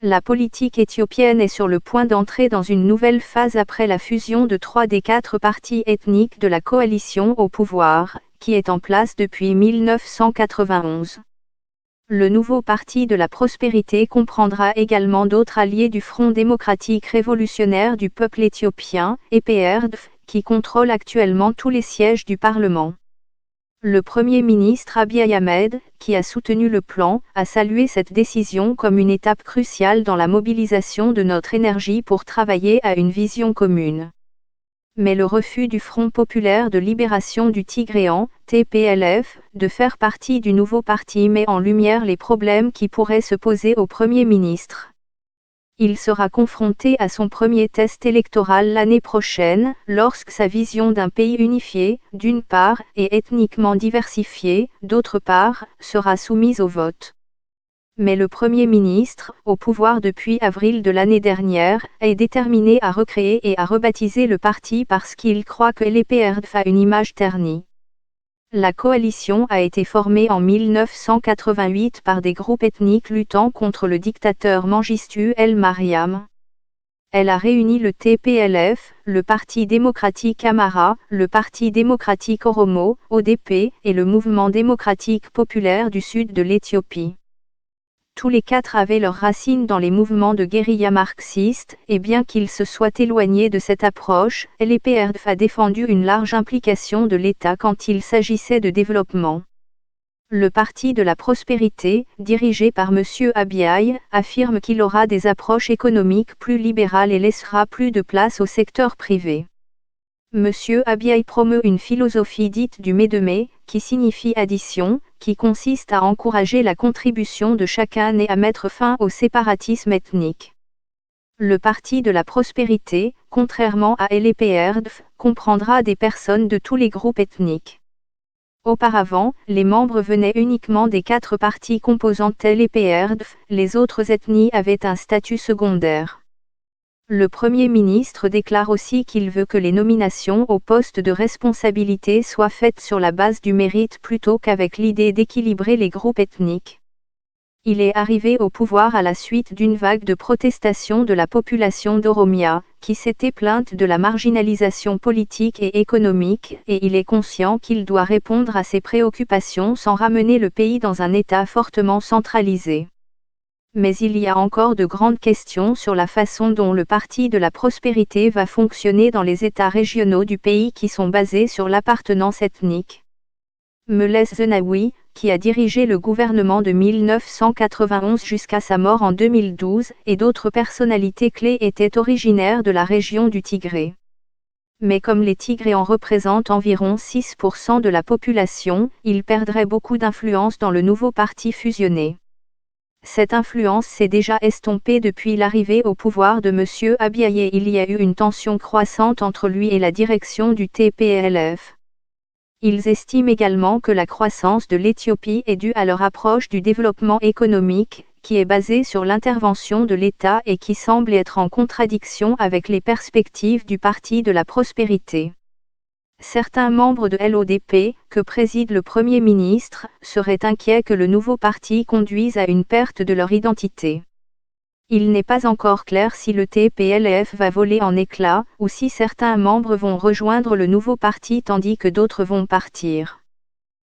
La politique éthiopienne est sur le point d'entrer dans une nouvelle phase après la fusion de 3 des 4 partis ethniques de la coalition au pouvoir, qui est en place depuis 1991. Le nouveau parti de la prospérité comprendra également d'autres alliés du Front démocratique révolutionnaire du peuple éthiopien, EPRDF, qui contrôle actuellement tous les sièges du Parlement. Le Premier ministre Abiy Ahmed, qui a soutenu le plan, a salué cette décision comme une étape cruciale dans la mobilisation de notre énergie pour travailler à une vision commune. Mais le refus du Front populaire de libération du Tigréen, TPLF, de faire partie du nouveau parti met en lumière les problèmes qui pourraient se poser au Premier ministre. Il sera confronté à son premier test électoral l'année prochaine, lorsque sa vision d'un pays unifié, d'une part, et ethniquement diversifié, d'autre part, sera soumise au vote. Mais le Premier ministre, au pouvoir depuis avril de l'année dernière, est déterminé à recréer et à rebaptiser le parti parce qu'il croit que l'EPRDF a une image ternie. La coalition a été formée en 1988 par des groupes ethniques luttant contre le dictateur Mengistu El Mariam. Elle a réuni le TPLF, le Parti démocratique Amhara, le Parti démocratique Oromo, ODP, et le Mouvement démocratique populaire du sud de l'Éthiopie. Tous les 4 avaient leurs racines dans les mouvements de guérilla marxistes, et bien qu'ils se soient éloignés de cette approche, l'EPRDF a défendu une large implication de l'État quand il s'agissait de développement. Le Parti de la prospérité, dirigé par M. Abiy, affirme qu'il aura des approches économiques plus libérales et laissera plus de place au secteur privé. M. Abiy promeut une philosophie dite du mai, qui signifie addition, qui consiste à encourager la contribution de chacun et à mettre fin au séparatisme ethnique. Le Parti de la prospérité, contrairement à l'EPRDF, comprendra des personnes de tous les groupes ethniques. Auparavant, les membres venaient uniquement des 4 partis composant l'EPRDF, les autres ethnies avaient un statut secondaire. Le Premier ministre déclare aussi qu'il veut que les nominations aux postes de responsabilité soient faites sur la base du mérite plutôt qu'avec l'idée d'équilibrer les groupes ethniques. Il est arrivé au pouvoir à la suite d'une vague de protestations de la population d'Oromia, qui s'était plainte de la marginalisation politique et économique, et il est conscient qu'il doit répondre à ces préoccupations sans ramener le pays dans un État fortement centralisé. Mais il y a encore de grandes questions sur la façon dont le Parti de la prospérité va fonctionner dans les États régionaux du pays qui sont basés sur l'appartenance ethnique. Meles Zenawi, qui a dirigé le gouvernement de 1991 jusqu'à sa mort en 2012, et d'autres personnalités clés étaient originaires de la région du Tigré. Mais comme les Tigréens représentent environ 6% de la population, ils perdraient beaucoup d'influence dans le nouveau parti fusionné. Cette influence s'est déjà estompée depuis l'arrivée au pouvoir de M. Abiy et il y a eu une tension croissante entre lui et la direction du TPLF. Ils estiment également que la croissance de l'Éthiopie est due à leur approche du développement économique, qui est basée sur l'intervention de l'État et qui semble être en contradiction avec les perspectives du Parti de la prospérité. Certains membres de l'ODP, que préside le Premier ministre, seraient inquiets que le nouveau parti conduise à une perte de leur identité. Il n'est pas encore clair si le TPLF va voler en éclats, ou si certains membres vont rejoindre le nouveau parti tandis que d'autres vont partir.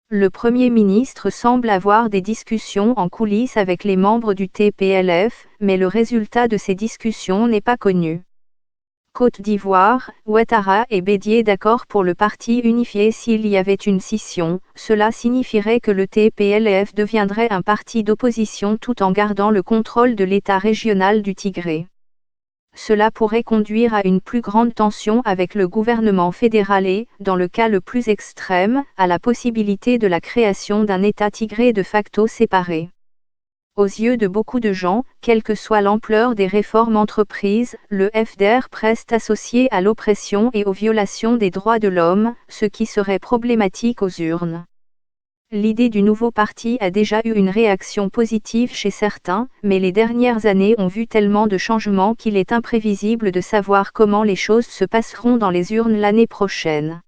Le Premier ministre semble avoir des discussions en coulisses avec les membres du TPLF, mais le résultat de ces discussions n'est pas connu. Côte d'Ivoire, Ouattara et Bédié d'accord pour le parti unifié s'il y avait une scission, cela signifierait que le TPLF deviendrait un parti d'opposition tout en gardant le contrôle de l'État régional du Tigré. Cela pourrait conduire à une plus grande tension avec le gouvernement fédéral et, dans le cas le plus extrême, à la possibilité de la création d'un État tigré de facto séparé. Aux yeux de beaucoup de gens, quelle que soit l'ampleur des réformes entreprises, le FDR reste associé à l'oppression et aux violations des droits de l'homme, ce qui serait problématique aux urnes. L'idée du nouveau parti a déjà eu une réaction positive chez certains, mais les dernières années ont vu tellement de changements qu'il est imprévisible de savoir comment les choses se passeront dans les urnes l'année prochaine.